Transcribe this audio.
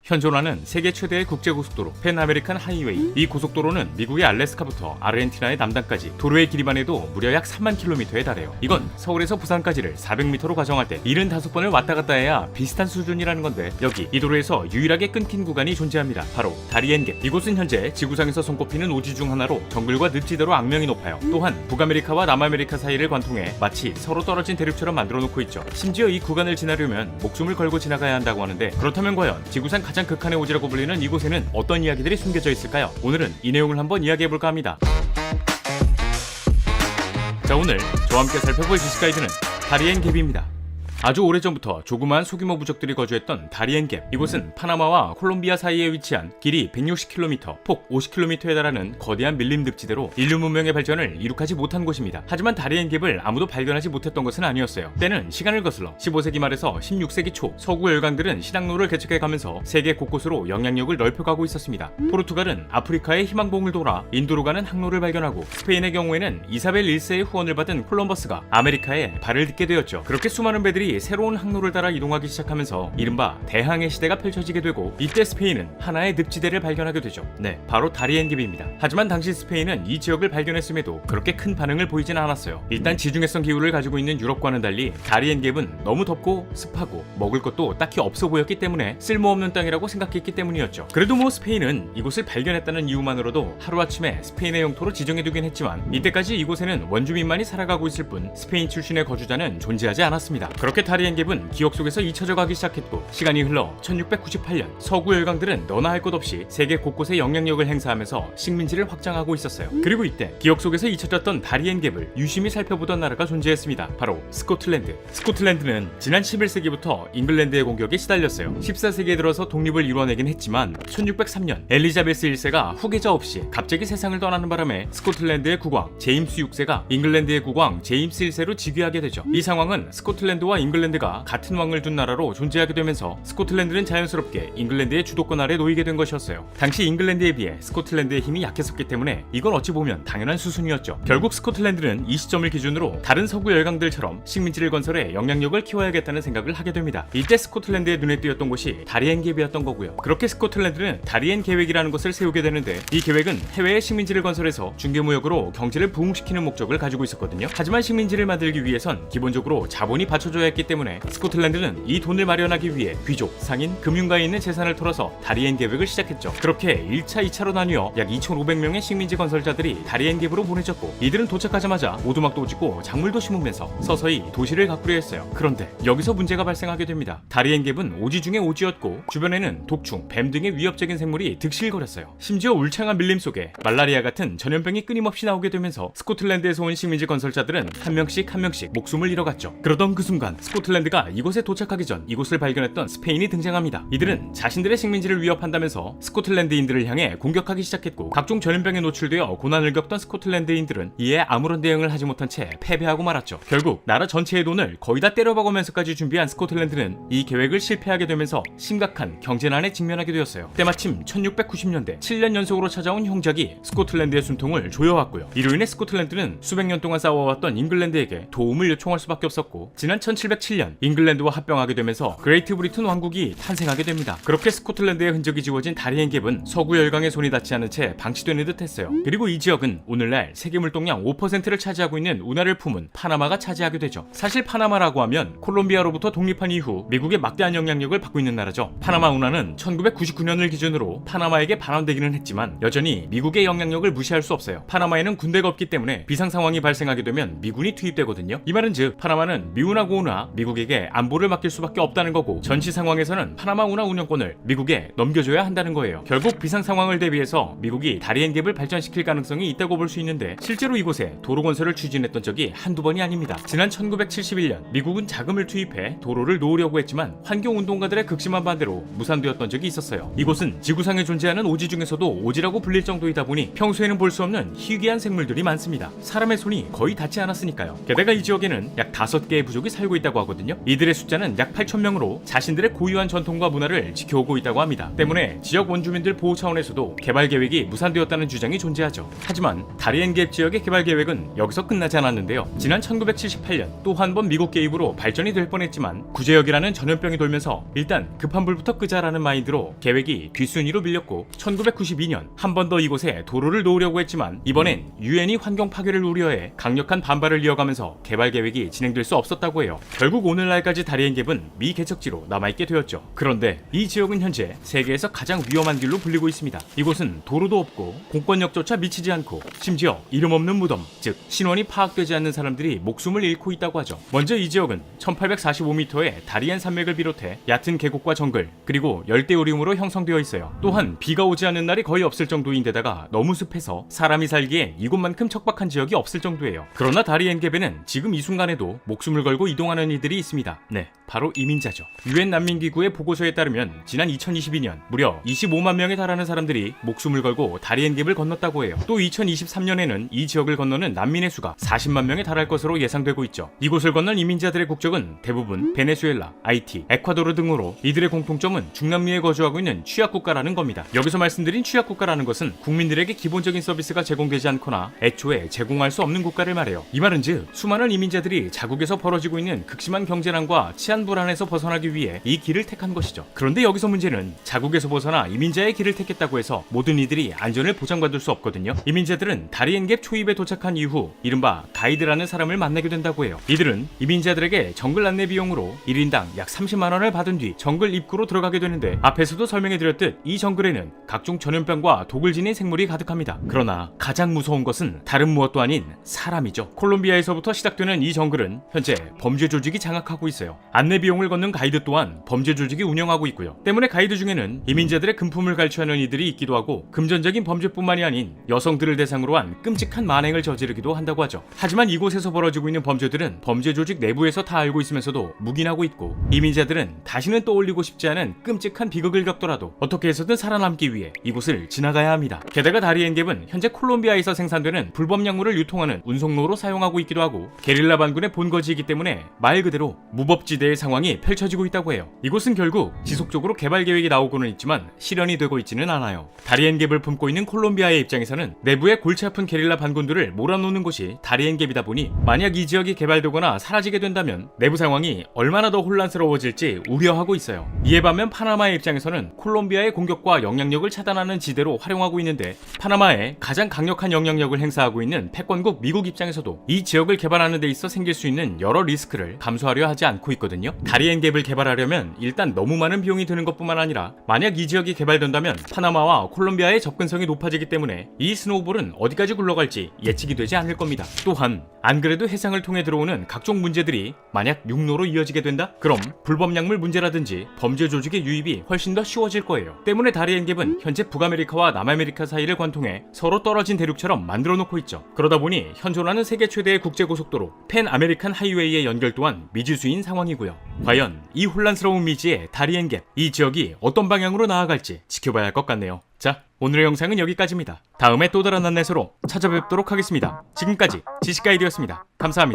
현존하는 세계 최대의 국제고속도로 팬 아메리칸 하이웨이. 이 고속도로는 미국의 알래스카부터 아르헨티나의 남단까지 도로의 길이만 해도 무려 약 3만 킬로미터에 달해요. 이건 서울에서 부산까지를 400m로 가정할 때 75번을 왔다 갔다 해야 비슷한 수준이라는 건데, 여기 이 도로에서 유일하게 끊긴 구간이 존재합니다. 바로 다리엔갭. 이곳은 현재 지구상에서 손꼽히는 오지 중 하나로 정글과 늪지대로 악명이 높아요. 또한 북아메리카와 남아메리카 사이를 관통해 마치 서로 떨어진 대륙처럼 만들어 놓고 있죠. 심지어 이 구간을 지나려면 목숨을 걸고 지나가야 한다고 하는데, 그렇다면 과연 지구상 가장 극한의 오지라고 불리는 이곳에는 어떤 이야기들이 숨겨져 있을까요? 오늘은 이 내용을 한번 이야기해볼까 합니다. 자, 오늘 저와 함께 살펴볼 지식 가이드는 다리엔갭입니다. 아주 오래전부터 조그마한 소규모 부족들이 거주했던 다리엔갭. 이곳은 파나마와 콜롬비아 사이에 위치한 길이 160km, 폭 50km에 달하는 거대한 밀림늪지대로 인류 문명의 발전을 이룩하지 못한 곳입니다. 하지만 다리엔갭을 아무도 발견하지 못했던 것은 아니었어요. 때는 시간을 거슬러 15세기 말에서 16세기 초 서구 열강들은 신항로를 개척해가면서 세계 곳곳으로 영향력을 넓혀가고 있었습니다. 포르투갈은 아프리카의 희망봉을 돌아 인도로 가는 항로를 발견하고, 스페인의 경우에는 이사벨 1세의 후원을 받은 콜럼버스가 아메리카에 발을 딛게 되었죠. 그렇게 수많은 배들이 새로운 항로를 따라 이동하기 시작하면서 이른바 대항해 시대가 펼쳐지게 되고, 이때 스페인은 하나의 늪지대를 발견하게 되죠. 네, 바로 다리엔갭입니다. 하지만 당시 스페인은 이 지역을 발견했음에도 그렇게 큰 반응을 보이진 않았어요. 일단 지중해성 기후를 가지고 있는 유럽과는 달리 다리엔갭은 너무 덥고 습하고 먹을 것도 딱히 없어 보였기 때문에 쓸모없는 땅이라고 생각했기 때문이었죠. 그래도 스페인은 이곳을 발견했다는 이유만으로도 하루아침에 스페인의 영토로 지정해두긴 했지만, 이때까지 이곳에는 원주민만이 살아가고 있을 뿐 스페인 출신의 거주자는 존재하지 않았습니다. 그렇게 다리엔갭은 기억 속에서 잊혀져 가기 시작했고, 시간이 흘러 1698년 서구 열강들은 너나 할 것 없이 세계 곳곳에 영향력을 행사하면서 식민지를 확장하고 있었어요. 그리고 이때 기억 속에서 잊혀졌던 다리엔갭을 유심히 살펴보던 나라가 존재했습니다. 바로 스코틀랜드. 스코틀랜드는 지난 11세기부터 잉글랜드의 공격에 시달렸어요. 14세기에 들어서 독립을 이뤄내긴 했지만 1603년 엘리자베스 1세가 후계자 없이 갑자기 세상을 떠나는 바람에 스코틀랜드의 국왕 제임스 6세가 잉글랜드의 국왕 제임스 1세로 즉위하게 되죠. 이 상황은 스코틀랜드와 잉글랜드가 같은 왕을 둔 나라로 존재하게 되면서 스코틀랜드는 자연스럽게 잉글랜드의 주도권 아래 놓이게 된 것이었어요. 당시 잉글랜드에 비해 스코틀랜드의 힘이 약했었기 때문에 이건 어찌 보면 당연한 수순이었죠. 결국 스코틀랜드는 이 시점을 기준으로 다른 서구 열강들처럼 식민지를 건설해 영향력을 키워야겠다는 생각을 하게 됩니다. 이때 스코틀랜드의 눈에 띄었던 곳이 다리엔갭이었던 거고요. 그렇게 스코틀랜드는 다리엔 계획이라는 것을 세우게 되는데, 이 계획은 해외에 식민지를 건설해서 중개무역으로 경제를 부흥시키는 목적을 가지고 있었거든요. 하지만 식민지를 만들기 위해선 기본적으로 자본이 받쳐줘야 했기 때문에 스코틀랜드는 이 돈을 마련하기 위해 귀족, 상인, 금융가에 있는 재산을 털어서 다리엔갭을 시작했죠. 그렇게 1차, 2차로 나뉘어 약 2,500명의 식민지 건설자들이 다리엔갭으로 보내졌고, 이들은 도착하자마자 오두막도 짓고 작물도 심으면서 서서히 도시를 가꾸려 했어요. 그런데 여기서 문제가 발생하게 됩니다. 다리엔갭은 오지 중에 오지였고, 주변에는 독충, 뱀 등의 위협적인 생물이 득실거렸어요. 심지어 울창한 밀림 속에 말라리아 같은 전염병이 끊임없이 나오게 되면서 스코틀랜드에서 온 식민지 건설자들은 한 명씩 목숨을 잃어갔죠. 그러던 그 순간 스코틀랜드가 이곳에 도착하기 전 이곳을 발견했던 스페인이 등장합니다. 이들은 자신들의 식민지를 위협한다면서 스코틀랜드인들을 향해 공격하기 시작했고, 각종 전염병에 노출되어 고난을 겪던 스코틀랜드인들은 이에 아무런 대응을 하지 못한 채 패배하고 말았죠. 결국 나라 전체의 돈을 거의 다 때려박으면서까지 준비한 스코틀랜드는 이 계획을 실패하게 되면서 심각한 경제난에 직면하게 되었어요. 때마침 1690년대 7년 연속으로 찾아온 형작이 스코틀랜드의 숨통을 조여왔고요. 이로 인해 스코틀랜드는 수백 년 동안 싸워왔던 잉글랜드에게 도움을 요청할 수밖에 없었고, 지난 1707년 잉글랜드와 합병하게 되면서 그레이트 브리튼 왕국이 탄생하게 됩니다. 그렇게 스코틀랜드의 흔적이 지워진 다리엔갭은 서구 열강의 손이 닿지 않은 채 방치되는 듯 했어요. 그리고 이 지역은 오늘날 세계 물동량 5%를 차지하고 있는 운하를 품은 파나마가 차지하게 되죠. 사실 파나마라고 하면 콜롬비아로부터 독립한 이후 미국의 막대한 영향력을 받고 있는 나라죠. 파나마 운하는 1999년을 기준으로 파나마에게 반환되기는 했지만 여전히 미국의 영향력을 무시할 수 없어요. 파나마에는 군대가 없기 때문에 비상 상황이 발생하게 되면 미군이 투입되거든요. 이 말은 즉 파나마는 미운하고 운하, 미국에게 안보를 맡길 수밖에 없다는 거고, 전시 상황에서는 파나마 운하 운영권을 미국에 넘겨줘야 한다는 거예요. 결국 비상 상황을 대비해서 미국이 다리엔갭을 발전시킬 가능성이 있다고 볼 수 있는데, 실제로 이곳에 도로 건설을 추진했던 적이 한두 번이 아닙니다. 지난 1971년 미국은 자금을 투입해 도로를 놓으려고 했지만 환경운동가들의 극심한 반대로 무산되었던 적이 있었어요. 이곳은 지구상에 존재하는 오지 중에서도 오지라고 불릴 정도이다 보니 평소에는 볼 수 없는 희귀한 생물들이 많습니다. 사람의 손이 거의 닿지 않았으니까요. 게다가 이 지역에는 약 5개의 부족이 살고 있다고 있다고 하거든요. 이들의 숫자는 약 8,000명으로 자신들의 고유한 전통과 문화를 지켜오고 있다고 합니다. 때문에 지역 원주민들 보호 차원에서도 개발 계획이 무산되었다는 주장이 존재하죠. 하지만 다리엔갭 지역의 개발 계획은 여기서 끝나지 않았는데요. 지난 1978년 또 한 번 미국 개입으로 발전이 될 뻔했지만 구제역이라는 전염병이 돌면서 일단 급한 불부터 끄자라는 마인드로 계획이 뒷순위로 밀렸고 1992년 한 번 더 이곳에 도로를 놓으려고 했지만 이번엔 유엔이 환경 파괴를 우려해 강력한 반발을 이어가면서 개발 계획이 진행될 수 없었다고 해요. 결국 오늘날까지 다리엔갭은 미개척지로 남아있게 되었죠. 그런데 이 지역은 현재 세계에서 가장 위험한 길로 불리고 있습니다. 이곳은 도로도 없고 공권력조차 미치지 않고 심지어 이름 없는 무덤, 즉 신원이 파악되지 않는 사람들이 목숨을 잃고 있다고 하죠. 먼저 이 지역은 1845m의 다리엔 산맥을 비롯해 얕은 계곡과 정글 그리고 열대우림으로 형성되어 있어요. 또한 비가 오지 않는 날이 거의 없을 정도인데다가 너무 습해서 사람이 살기에 이곳만큼 척박한 지역이 없을 정도예요. 그러나 다리엔갭에는 지금 이 순간에도 목숨을 걸고 이동하는 이들이 있습니다. 네, 바로 이민자죠. 유엔 난민기구의 보고서에 따르면 지난 2022년 무려 25만 명에 달하는 사람들이 목숨을 걸고 다리엔갭을 건넜다고 해요. 또 2023년에는 이 지역을 건너는 난민의 수가 40만 명에 달할 것으로 예상되고 있죠. 이곳을 건넌 이민자들의 국적은 대부분 베네수엘라, 하이티, 에콰도르 등으로 이들의 공통점은 중남미에 거주하고 있는 취약국가라는 겁니다. 여기서 말씀드린 취약국가라는 것은 국민들에게 기본적인 서비스가 제공되지 않거나 애초에 제공할 수 없는 국가를 말해요. 이 말은즉 수많은 이민자들이 자국에서 벌어지고 있는 극심한 경제난과 치안 불안에서 벗어나기 위해 이 길을 택한 것이죠. 그런데 여기서 문제는 자국에서 벗어나 이민자의 길을 택했다고 해서 모든 이들이 안전을 보장받을 수 없거든요. 이민자들은 다리엔갭 초입에 도착한 이후 이른바 가이드라는 사람을 만나게 된다고 해요. 이들은 이민자들에게 정글 안내 비용으로 1인당 약 30만 원을 받은 뒤 정글 입구로 들어가게 되는데 앞에서도 설명해드렸듯 이 정글에는 각종 전염병과 독을 지닌 생물이 가득합니다. 그러나 가장 무서운 것은 다른 무엇도 아닌 사람이죠. 콜롬비아에서부터 시작되는 이 정글은 현재 범죄 조직이 장악하고 있어요. 안내 비용을 걷는 가이드 또한 범죄 조직이 운영하고 있고요. 때문에 가이드 중에는 이민자들의 금품을 갈취하는 이들이 있기도 하고 금전적인 범죄뿐만이 아닌 여성들을 대상으로 한 끔찍한 만행을 저지르기도 한다고 하죠. 하지만 이곳에서 벌어지고 있는 범죄들은 범죄 조직 내부에서 다 알고 있으면서도 묵인하고 있고 이민자들은 다시는 떠올리고 싶지 않은 끔찍한 비극을 겪더라도 어떻게 해서든 살아남기 위해 이곳을 지나가야 합니다. 게다가 다리엔갭은 현재 콜롬비아에서 생산되는 불법 약물을 유통하는 운송로로 사용하고 있기도 하고 게릴라 반군의 본거지이기 때문에 말 그대로 무법지대의 상황이 펼쳐지고 있다고 해요. 이곳은 결국 지속적으로 개발 계획이 나오고는 있지만 실현이 되고 있지는 않아요. 다리엔갭을 품고 있는 콜롬비아의 입장에서는 내부의 골치 아픈 게릴라 반군들을 몰아놓는 곳이 다리엔갭이다 보니 만약 이 지역이 개발되거나 사라지게 된다면 내부 상황이 얼마나 더 혼란스러워질지 우려하고 있어요. 이에 반면 파나마의 입장에서는 콜롬비아의 공격과 영향력을 차단하는 지대로 활용하고 있는데 파나마의 가장 강력한 영향력을 행사하고 있는 패권국 미국 입장에서도 이 지역을 개발하는 데 있어 생길 수 있는 여러 리스크를 감수하려 하지 않고 있거든요. 다리엔갭을 개발하려면 일단 너무 많은 비용이 드는 것뿐만 아니라 만약 이 지역이 개발된다면 파나마와 콜롬비아의 접근성이 높아지기 때문에 이 스노우볼은 어디까지 굴러갈지 예측이 되지 않을 겁니다. 또한 안 그래도 해상을 통해 들어오는 각종 문제들이 만약 육로로 이어지게 된다? 그럼 불법 약물 문제라든지 범죄 조직의 유입이 훨씬 더 쉬워질 거예요. 때문에 다리엔갭은 현재 북아메리카와 남아메리카 사이를 관통해 서로 떨어진 대륙처럼 만들어 놓고 있죠. 그러다 보니 현존하는 세계 최대의 국제고속도로 팬 아메리칸 하이웨이의 연결 또한 미지수인 상황이고요. 과연 이 혼란스러운 미지의 다리엔갭, 이 지역이 어떤 방향으로 나아갈지 지켜봐야 할 것 같네요. 자, 오늘의 영상은 여기까지입니다. 다음에 또 다른 안내서로 찾아뵙도록 하겠습니다. 지금까지 지식가이드였습니다. 감사합니다.